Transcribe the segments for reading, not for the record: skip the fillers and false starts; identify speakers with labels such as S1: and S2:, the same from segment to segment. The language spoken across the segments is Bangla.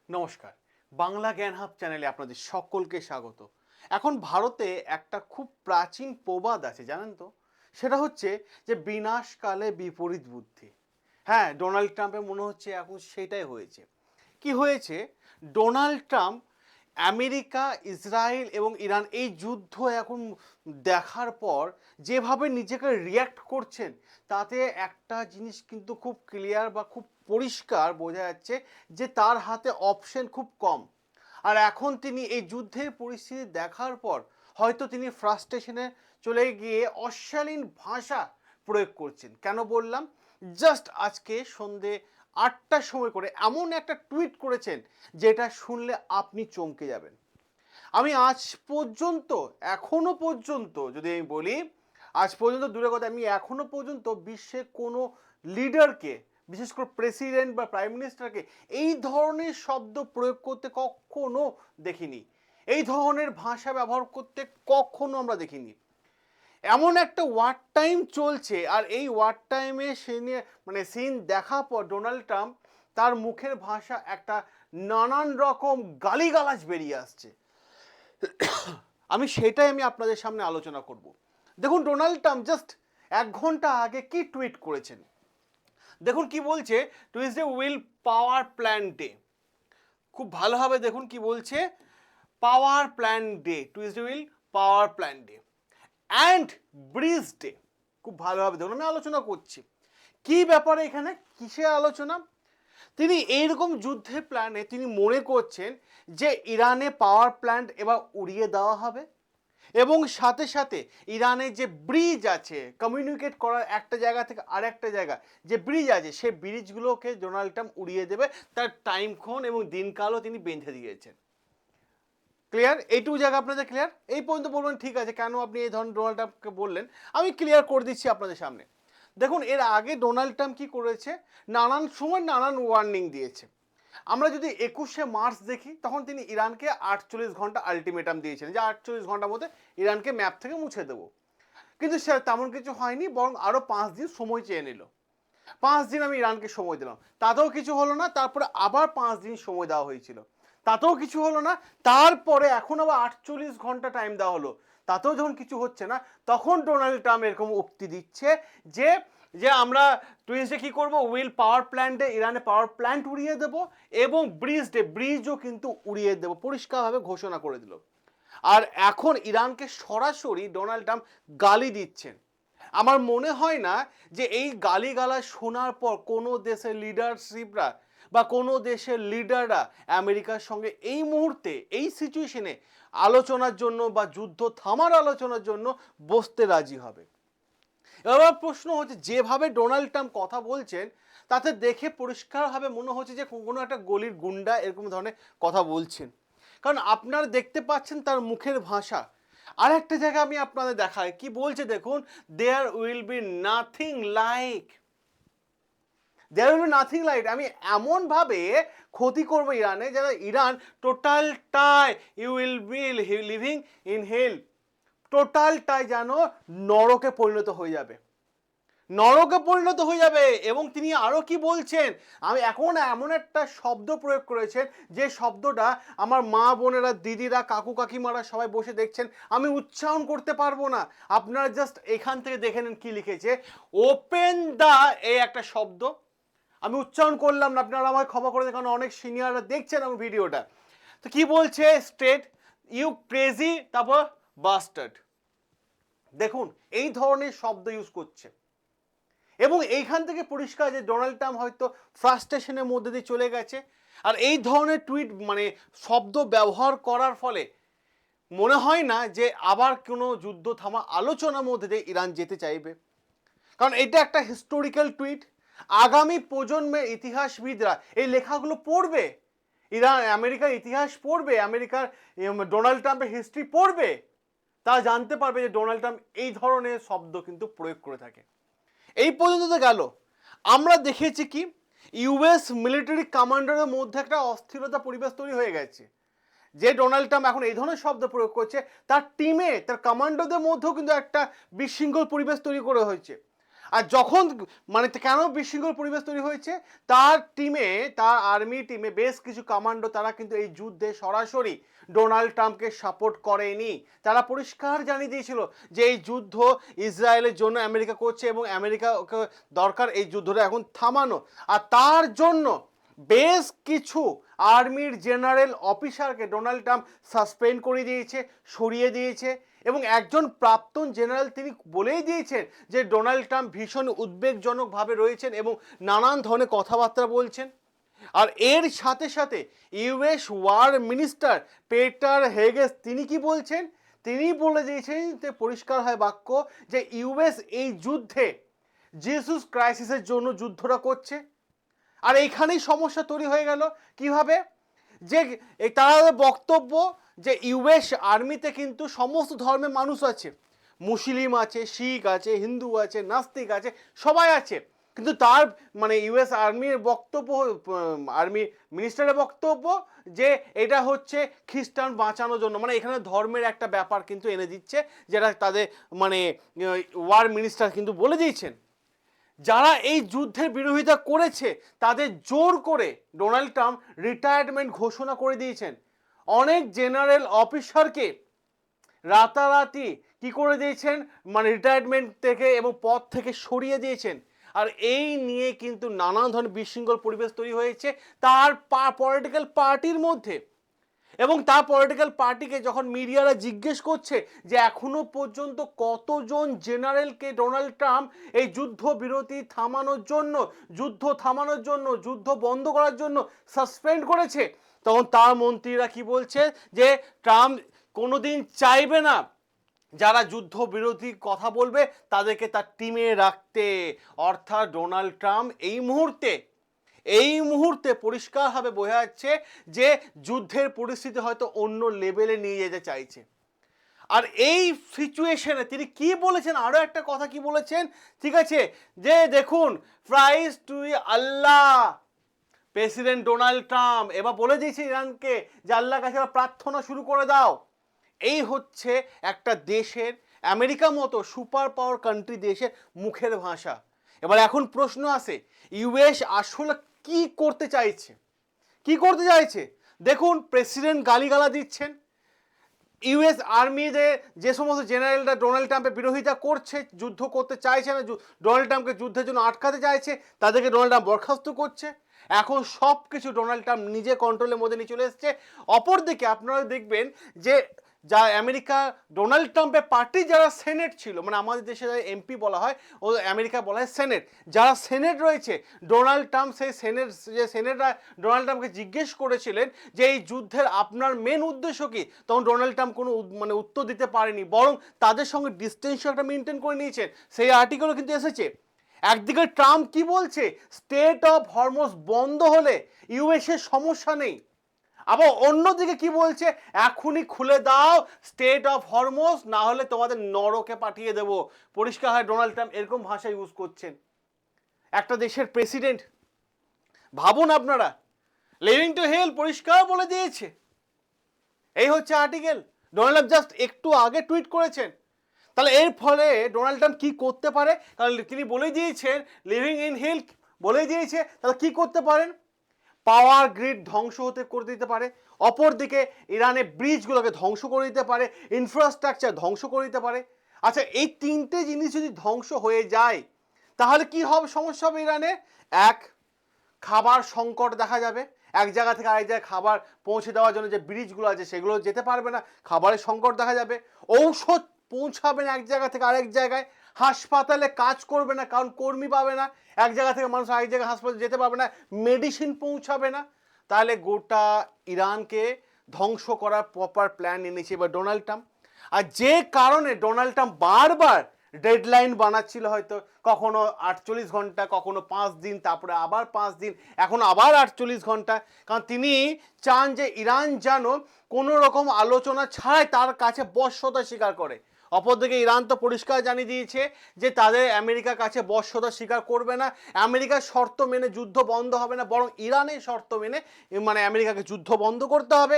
S1: নমস্কার। বাংলা জ্ঞান হাব চ্যানেলে আপনাদের সকলকে স্বাগত। এখন ভারতে একটা খুব প্রাচীন প্রবাদ আছে জানেন তো? সেটা হচ্ছে যে বিনাশকালে বিপরীত বুদ্ধি। হ্যাঁ, ডোনাল্ড ট্রাম্পের মনে হচ্ছে এখন সেটাই হয়েছে। কি হয়েছে? ডোনাল্ড ট্রাম্প আমেরিকা, ইসরায়েল এবং ইরান এই যুদ্ধ এখন দেখার পর যেভাবে নিজেকে রিয়্যাক্ট করছেন, তাতে একটা জিনিস কিন্তু খুব ক্লিয়ার বা খুব পরিষ্কার বোঝা যাচ্ছে যে তার হাতে অপশন খুব কম। আর এখন তিনি এই যুদ্ধের পরিস্থিতি দেখার পর হয়তো তিনি ফ্রাস্ট্রেশনে চলে গিয়ে অশালীন ভাষা প্রয়োগ করছেন। কেন বললাম? জাস্ট আজকে সন্ধে ৮টার সময় করে এমন একটা টুইট করেছেন যেটা শুনলে আপনি চমকে যাবেন। আমি আজ পর্যন্ত, এখনো পর্যন্ত যদি আমি বলি, আজ পর্যন্ত দূরের কথা, আমি এখনো পর্যন্ত বিশ্বের কোনো লিডারকে, বিশেষ করে প্রেসিডেন্ট বা প্রাইম মিনিস্টারকে এই ধরনের শব্দ প্রয়োগ করতে কখনো দেখিনি। এই ধরনের ভাষা ব্যবহার করতে কখনো আমরা দেখিনি। এমন একটা ওয়ার টাইম চলছে, আর এই ওয়ার টাইমে সিন দেখার পর ডোনাল্ড ট্রাম্প তার মুখের ভাষা একটা নানান রকম গালিগালাজ বেরিয়ে আসছে। আমি আপনাদের সামনে আলোচনা করব। দেখুন ডোনাল্ড ট্রাম্প জাস্ট ১ ঘন্টা আগে কি টুইট করেছেন। দেখুন কি বলছে, Tuesday will power plan day. খুব ভালোভাবে দেখুন কি বলছে, পাওয়ার plan day, Tuesday will power plan day and bridge day. খুব ভালোভাবে দেখুন, আমি আলোচনা করছি কি ব্যাপারে, এখানে কিসের আলোচনা। তিনি এইরকম যুদ্ধের প্ল্যানে তিনি মনে করছেন যে ইরানে পাওয়ার প্ল্যান্ট এবার উড়িয়ে দেওয়া হবে এবং সাথে সাথে ইরানের যে ব্রিজ আছে, কমিউনিকেট করার একটা জায়গা থেকে আরেকটা জায়গা যে ব্রিজ আছে, সেই ব্রিজগুলোকে ডোনাল্ড ট্রাম্প উড়িয়ে দেবে। তার টাইমক্ষণ এবং দিনকালও তিনি বেঁধে দিয়েছেন। ক্লিয়ার? এইটুকু জায়গা আপনাদের ক্লিয়ার? এই পর্যন্ত বলবেন ঠিক আছে, কেন আপনি এই ধরনের ডোনাল্ড ট্রাম্পকে বললেন, আমি ক্লিয়ার করে দিচ্ছি আপনাদের সামনে। দেখুন এর আগে ডোনাল্ড ট্রাম্প কি করেছে, নানান সময় নানান ওয়ার্নিং দিয়েছে। আমরা যদি ২১শে মার্চ দেখি, তখন তিনি ইরানকে ৪৮ ঘন্টা আলটিমেটাম দিয়েছিলেন যে ৪৮ ঘন্টার মধ্যে ইরানকে ম্যাপ থেকে মুছে দেবো। কিন্তু সে তেমন কিছু হয়নি, বরং আরও ৫ দিন সময় চেয়ে নিল। ৫ দিন আমি ইরানকে সময় দিলাম, তাতেও কিছু হলো না। তারপরে আবার ৫ দিন সময় দেওয়া হয়েছিল, তাতেও কিছু হলো না। তারপরে এখন আবার ৪৮ ঘন্টা টাইম দেওয়া হলো, তাতেও যখন কিছু হচ্ছে না, তখন ডোনাল্ড ট্রাম্প এরকম উক্তি দিচ্ছে যে যে আমরা টুইসডে কি করব, উইল পাওয়ার প্ল্যান্টে ইরানে পাওয়ার প্ল্যান্ট উড়িয়ে দেবো এবং ব্রিজও কিন্তু উড়িয়ে দেবো, পরিষ্কারভাবে ঘোষণা করে দিল। আর এখন ইরানকে সরাসরি ডোনাল্ড ট্রাম্প গালি দিচ্ছেন। আমার মনে হয় না যে এই গালিগালা শোনার পর কোনো দেশের লিডারশিপরা বা কোনো দেশের লিডাররা আমেরিকার সঙ্গে এই মুহূর্তে এই সিচুয়েশনে আলোচনার জন্য বা যুদ্ধ থামার আলোচনার জন্য বসতে রাজি হবে। এবার প্রশ্ন হচ্ছে, যেভাবে ডোনাল্ড ট্রাম্প কথা বলছেন তাতে দেখে পরিষ্কারভাবে মনে হচ্ছে যে কোনো একটা গলির গুন্ডা এরকম ধরনের কথা বলছেন, কারণ আপনারা দেখতে পাচ্ছেন তার মুখের ভাষা। আর একটা জায়গা আমি আপনাদের দেখাই কি বলছে, দেখুন, there will be nothing like, there will be nothing like, আমি এমনভাবে ক্ষতি করবো ইরানে যারা ইরান টোটালটাই you will be living in hell, টোটালটাই যেন নরকে পরিণত হয়ে যাবে, নরকে পরিণত হয়ে যাবে। এবং তিনি আরও কি বলছেন, আমি এখন এমন একটা শব্দ প্রয়োগ করেছেন যে শব্দটা আমার মা বোনেরা, দিদিরা, কাকু কাকিমারা সবাই বসে দেখছেন, আমি উচ্চারণ করতে পারবো না। আপনারা জাস্ট এখান থেকে দেখে নেন কি লিখেছে, ওপেন দা, এই একটা শব্দ আমি উচ্চারণ করলাম না, আপনারা আমায় ক্ষমা করে দেন, কারণ অনেক সিনিয়ররা দেখছেন আমার ভিডিওটা। তো কি বলছে, স্টেট ইউ ক্রেজি, তারপর বাস্টার্ড। দেখুন এই ধরনের শব্দ ইউজ করছে এবং এইখান থেকে পরিষ্কার যে ডোনাল্ড ট্রাম্প হয়তো ফ্রাস্ট্রেশনের মধ্যে দিয়ে চলে গেছে। আর এই ধরনের টুইট শব্দ ব্যবহার করার ফলে মনে হয় না যে আবার কোনো যুদ্ধ থামা আলোচনার মধ্যে দিয়ে ইরান যেতে চাইবে, কারণ এটা একটা হিস্টোরিক্যাল টুইট। আগামী প্রজন্মের ইতিহাসবিদরা এই লেখাগুলো পড়বে, ইরান আমেরিকার ইতিহাস পড়বে, আমেরিকার ডোনাল্ড ট্রাম্পের হিস্ট্রি পড়বে, তা জানতে পারবে যে ডোনাল্ড ট্রাম্প এই ধরনের শব্দ কিন্তু প্রয়োগ করে থাকে। এই পর্যন্ত তো গেল, আমরা দেখেছি কি ইউএস মিলিটারি কমান্ডারের মধ্যে একটা অস্থিরতা পরিবেশ তৈরি হয়ে গেছে। যে ডোনাল্ড ট্রাম্প এখন এই ধরনের শব্দ প্রয়োগ করছে, তার টিমে তার কমান্ডোদের মধ্যেও কিন্তু একটা বিশৃঙ্খল পরিবেশ তৈরি করে হয়েছে। আর যখন মানে কেন বিশৃঙ্খল পরিবেশ তৈরি হয়েছে, তার আর্মি টিমে বেশ কিছু কমান্ডো তারা কিন্তু এই যুদ্ধে সরাসরি ডোনাল্ড ট্রাম্পকে সাপোর্ট করেনি। তারা পরিষ্কার জানিয়ে দিয়েছিল যে এই যুদ্ধ ইসরায়েলের জন্য আমেরিকা করছে এবং আমেরিকাকে দরকার এই যুদ্ধটা এখন থামানো। আর তার জন্য বেশ কিছু আর্মির জেনারেল অফিসারকে ডোনাল্ড ট্রাম্প সাসপেন্ড করে দিয়েছে, সরিয়ে দিয়েছে। এবং একজন প্রাক্তন জেনারেল তিনি বলেই দিয়েছেন যে ডোনাল্ড ট্রাম্প ভীষণ উদ্বেগজনকভাবে রয়েছেন এবং নানান ধরনের কথাবার্তা বলছেন। আর এর সাথে সাথে ইউএস ওয়ার মিনিস্টার পেটার হেগেস তিনি কি বলছেন, তিনি বলে দিয়েছেন যে পরিষ্কার হয় বাক্য যে ইউএস এই যুদ্ধে জিসাস ক্রাইসিসের জন্য যুদ্ধটা করছে। আর এইখানেই সমস্যা তৈরি হয়ে গেল কিভাবে, যে তার বক্তব্য যে ইউএস আর্মিতে কিন্তু সমস্ত ধর্মের মানুষ আছে, মুসলিম আছে, শিখ আছে, হিন্দু আছে, নাস্তিক আছে, সবাই আছে। কিন্তু তার মানে ইউএস আর্মির বক্তব্য, আর্মি মিনিস্টারের বক্তব্য যে এটা হচ্ছে খ্রিস্টান বাঁচানোর জন্য, মানে এখানে ধর্মের একটা ব্যাপার কিন্তু এনে দিচ্ছে, যেটা তাদের মানে ওয়ার মিনিস্টার কিন্তু বলে দিয়েছেন। যারা এই যুদ্ধের বিরোধিতা করেছে তাদের জোর করে ডোনাল্ড ট্রাম্প রিটায়ারমেন্ট ঘোষণা করে দিয়েছেন। অনেক জেনারেল অফিসারকে রাতারাতি কি করে দিয়েছেন, মানে রিটায়ারমেন্ট থেকে এবং পদ থেকে সরিয়ে দিয়েছেন। আর এই নিয়ে কিন্তু নানান ধরনের বিশৃঙ্খল পরিবেশ তৈরি হয়েছে তার পলিটিক্যাল পার্টির মধ্যে। এবং তার পলিটিক্যাল পার্টিকে যখন মিডিয়ারা জিজ্ঞেস করছে যে এখনো পর্যন্ত কতজন জেনারেলকে ডোনাল্ড ট্রাম্প এই যুদ্ধ বিরতি থামানোর জন্য, যুদ্ধ বন্ধ করার জন্য সাসপেন্ড করেছে, তখন তার মন্ত্রীরা কি বলছে যে ট্রাম্প কোনোদিন চাইবে না যারা যুদ্ধ বিরোধী কথা বলবে তাদেরকে তার টিমে রাখতে। অর্থাৎ ডোনাল্ড ট্রাম্প এই মুহূর্তে পরিষ্কারভাবে বোঝা যাচ্ছে যে যুদ্ধের পরিস্থিতি হয়তো অন্য লেভেলে নিয়ে যেতে চাইছে। আর এই সিচুয়েশনে তিনি কি বলেছেন, আরো একটা কথা কি বলেছেন, ঠিক আছে, যে দেখুন প্রাইজ টু আল্লাহ, প্রেসিডেন্ট ডোনাল্ড ট্রাম্প এবার বলে দিয়েছে ইরানকে যে আল্লাহর কাছে প্রার্থনা শুরু করে দাও। এই হচ্ছে একটা দেশের, আমেরিকা মতো সুপার পাওয়ার কান্ট্রি দেশের মুখের ভাষা। এবার এখন প্রশ্ন আসে ইউএস আসলে কি করতে চাইছে। দেখুন প্রেসিডেন্ট গালিগালা দিচ্ছেন, ইউএস আর্মিদের যে সমস্ত জেনারেলরা ডোনাল্ড ট্রাম্পের বিরোধিতা করছে, যুদ্ধ করতে চাইছে না, ডোনাল্ড ট্রাম্পকে যুদ্ধের জন্য আটকাতে চাইছে, তাদেরকে ডোনাল্ড ট্রাম্প বরখাস্ত করছে। এখন সব কিছু ডোনাল্ড ট্রাম্প নিজে কন্ট্রোলের মধ্যে নিয়ে চলে এসছে। অপরদিকে আপনারা দেখবেন যে যা আমেরিকা ডোনাল্ড ট্রাম্পের পার্টি যারা সেনেট ছিল, মানে আমাদের দেশে এমপি বলা হয়, ও আমেরিকা বলা হয় সেনেট, যারা সেনেট রয়েছে, ডোনাল্ড ট্রাম্প সেই সেনেটরা ডোনাল্ড ট্রাম্পকে জিজ্ঞেস করেছিলেন যে এই যুদ্ধের আপনার মেন উদ্দেশ্য কি, তখন ডোনাল্ড ট্রাম্প কোনো মানে উত্তর দিতে পারেনি, বরং তাদের সঙ্গে ডিস্টেন্স একটা মেনটেন করে নিয়েছেন। সেই আর্টিকেলও কিন্তু এসেছে। একদিকে ট্রাম্প কি বলছে, স্টেট অফ হরমোজ বন্ধ হলে ইউএসের সমস্যা নেই, আবার অন্যদিকে কি বলছে, এখনই খুলে দাও স্টেট অফ হরমোজ, না হলে তোমাদের নরকে পাঠিয়ে দেব। পরিষ্কার হয় ডোনাল্ড ট্রাম্প এরকম ভাষা ইউজ করছেন। একটা দেশের প্রেসিডেন্ট, ভাবুন আপনারা, লিভিং টু হেল পরিষ্কার বলে দিয়েছে। এই হচ্ছে আর্টিকেল, ডোনাল্ড ট্রাম্প জাস্ট একটু আগে টুইট করেছেন। তাহলে এর ফলে ডোনাল্ড ট্রাম্প কি করতে পারে, কারণ তিনি বলেই দিয়েছেন লিভিং ইন হেল বলেই দিয়েছে, তাহলে কি করতে পারেন, পাওয়ার গ্রিড ধ্বংস করে দিতে পারে, অপরদিকে ইরানের ব্রিজগুলোকে ধ্বংস করে দিতে পারে, ইনফ্রাস্ট্রাকচার ধ্বংস করে দিতে পারে। আচ্ছা এই তিনটে জিনিস যদি ধ্বংস হয়ে যায় তাহলে কি হবে, সমস্যা হবে ইরানে। এক, খাবার সংকট দেখা যাবে, এক জায়গা থেকে আরেক জায়গায় খাবার পৌঁছে দেওয়ার জন্য যে ব্রিজগুলো আছে সেগুলো যেতে পারবে না, খাবারের সংকট দেখা যাবে। ঔষধ পৌঁছাবে না এক জায়গা থেকে আরেক জায়গায়, হাসপাতালে কাজ করবে না কারণ কর্মী পাবে না, এক জায়গা থেকে মানুষ আরেক জায়গায় হাসপাতালে যেতে পারবে না, মেডিসিন পৌঁছাবে না। তাহলে গোটা ইরানকে ধ্বংস করার প্রপার প্ল্যান এনেছে এবার ডোনাল্ড ট্রাম্প। আর যে কারণে ডোনাল্ড ট্রাম্প বারবার ডেডলাইন বানাচ্ছিল, হয়তো কখনো 48 ঘন্টা, কখনো 5 দিন, তারপরে আবার 5 দিন, এখন আবার 48 ঘন্টা, কারণ তিনি চান যে ইরান যেন কোনো রকম আলোচনা ছাড়াই তার কাছে বশ্যতা স্বীকার করে। অপরদিকে ইরান তো পরিষ্কার জানিয়ে দিয়েছে যে তাদের আমেরিকার কাছে বশ্যতা স্বীকার করবে না, আমেরিকার শর্ত মেনে যুদ্ধ বন্ধ হবে না, বরং ইরানের শর্ত মেনে মানে আমেরিকাকে যুদ্ধ বন্ধ করতে হবে।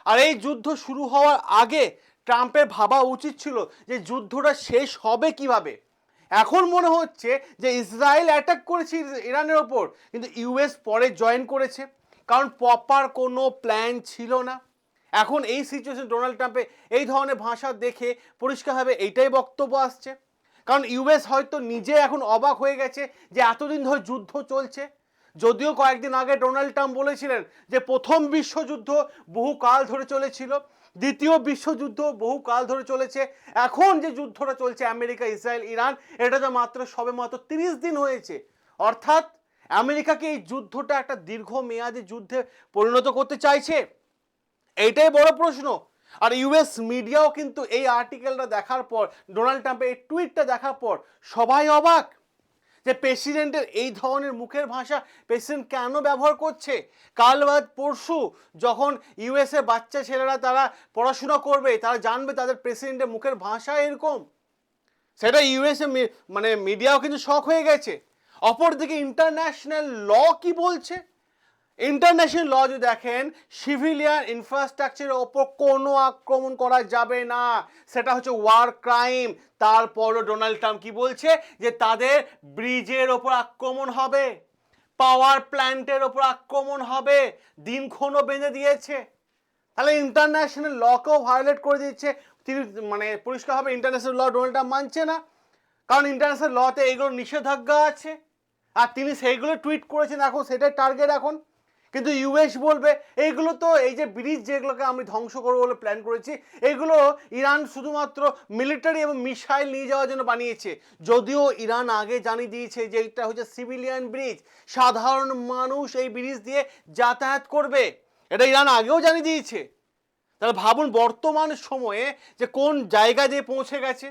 S1: আর এই যুদ্ধ শুরু হওয়ার আগে ট্রাম্পের ভাবা উচিত ছিল যে যুদ্ধটা শেষ হবে কিভাবে। এখন মনে হচ্ছে যে ইসরায়েল অ্যাটাক করেছে ইরানের ওপর, কিন্তু ইউএস পরে জয়েন করেছে, কারণ প্রপার কোনো প্ল্যান ছিল না। এখন এই সিচুয়েশন ডোনাল্ড ট্রাম্পে এই ধরনের ভাষা দেখে পরিষ্কারভাবে এইটাই বক্তব্য আসছে, কারণ ইউএস হয়তো নিজে এখন অবাক হয়ে গেছে যে এতদিন ধরে যুদ্ধ চলছে। যদিও কয়েকদিন আগে ডোনাল্ড ট্রাম্প বলেছিলেন যে প্রথম বিশ্বযুদ্ধ বহুকাল ধরে চলেছিল, দ্বিতীয় বিশ্বযুদ্ধ বহুকাল ধরে চলেছে, এখন যে যুদ্ধটা চলছে আমেরিকা ইসরায়েল ইরান, এটা তো সবে মাত্র 30 দিন হয়েছে। অর্থাৎ আমেরিকাকে এই যুদ্ধটা একটা দীর্ঘমেয়াদী যুদ্ধে পরিণত করতে চাইছে, এইটাই বড় প্রশ্ন। আর ইউএস মিডিয়াও কিন্তু এই আর্টিকেলটা দেখার পর, ডোনাল্ড ট্রাম্পের এই টুইটটা দেখার পর সবাই অবাক যে প্রেসিডেন্টের এই ধরনের মুখের ভাষা প্রেসিডেন্ট কেন ব্যবহার করছে। কাল বাদ পরশু যখন ইউএসএ বাচ্চা ছেলেরা তারা পড়াশোনা করবে, তারা জানবে তাদের প্রেসিডেন্টের মুখের ভাষা এরকম, সেটা ইউএসএ মানে মিডিয়াও কিন্তু শক হয়ে গেছে। অপরদিকে ইন্টারন্যাশনাল ল কি বলছে? ইন্টারন্যাশনাল ল যদি দেখেন, সিভিলিয়ান ইনফ্রাস্ট্রাকচারের ওপর কোনো আক্রমণ করা যাবে না, সেটা হচ্ছে ওয়ার ক্রাইম। তারপরও ডোনাল্ড ট্রাম্প কি বলছে যে তাদের ব্রিজের ওপর আক্রমণ হবে, পাওয়ার প্ল্যান্টের ওপর আক্রমণ হবে, দিনক্ষণও বেঁধে দিয়েছে। তাহলে ইন্টারন্যাশনাল লকেও ভায়োলেট করে দিচ্ছে তিনি, মানে পরিষ্কারভাবে ইন্টারন্যাশনাল ল ডোনাল্ড ট্রাম্প মানছে না, কারণ ইন্টারন্যাশনাল লতে এগুলো নিষেধাজ্ঞা আছে, আর তিনি সেইগুলো টুইট করেছেন, এখন সেটাই টার্গেট এখন। কিন্তু ইউএস বলবে এইগুলো তো, এই যে ব্রিজ যেগুলোকে আমি ধ্বংস করবো বলে প্ল্যান করেছি, এগুলো ইরান শুধুমাত্র মিলিটারি এবং মিসাইল নিয়ে যাওয়ার জন্য বানিয়েছে। যদিও ইরান আগে জানিয়ে দিয়েছে যে এটা হচ্ছে সিভিলিয়ান ব্রিজ, সাধারণ মানুষ এই ব্রিজ দিয়ে যাতায়াত করবে, এটা ইরান আগেও জানিয়ে দিয়েছে। তাহলে ভাবুন বর্তমান সময়ে যে কোন জায়গা দিয়ে পৌঁছে গেছে,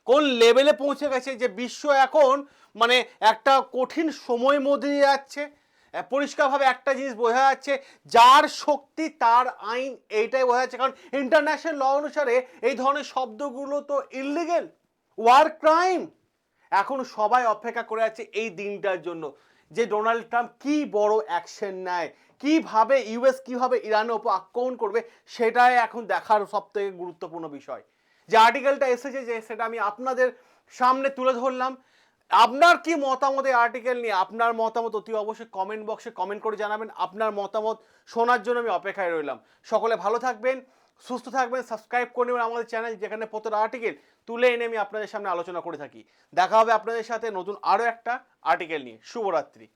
S1: কোন লেভেলে পৌঁছে গেছে, যে বিশ্ব এখন মানে একটা কঠিন সময়ের মধ্যে দিয়ে যাচ্ছে। পরিষ্কারভাবে একটা জিনিস বোঝা যাচ্ছে, যার শক্তি তার আইন, এইটাই বোঝা যাচ্ছে। কারণ ইন্টারন্যাশনাল ল অনুসারে এই ধরনের শব্দগুলো তো ইললিগেল, ওয়ার ক্রাইম। এখন সবাই অপেক্ষা করে আছে এই দিনটার জন্য যে ডোনাল্ড ট্রাম্প কি বড় অ্যাকশন নেয়, কিভাবে ইউএস কিভাবে ইরানের ওপর আক্রমণ করবে, সেটাই এখন দেখার সবথেকে গুরুত্বপূর্ণ বিষয়। যে আর্টিকেলটা এসেছে যে সেটা আমি আপনাদের সামনে তুলে ধরলাম। আপনার কি মতামত এই আর্টিকেল নিয়ে? আপনার মতামত অতি অবশ্যই কমেন্ট বক্সে কমেন্ট করে জানাবেন। আপনার মতামত শোনার জন্য আমি অপেক্ষায় রইলাম। সকলে ভালো থাকবেন, সুস্থ থাকবেন, সাবস্ক্রাইব করে নেবেন আমাদের চ্যানেল, যেখানে প্রতিটা আর্টিকেল তুলে এনে আমি আপনাদের সামনে আলোচনা করে থাকি। দেখা হবে আপনাদের সাথে নতুন আরও একটা আর্টিকেল নিয়ে। শুভরাত্রি।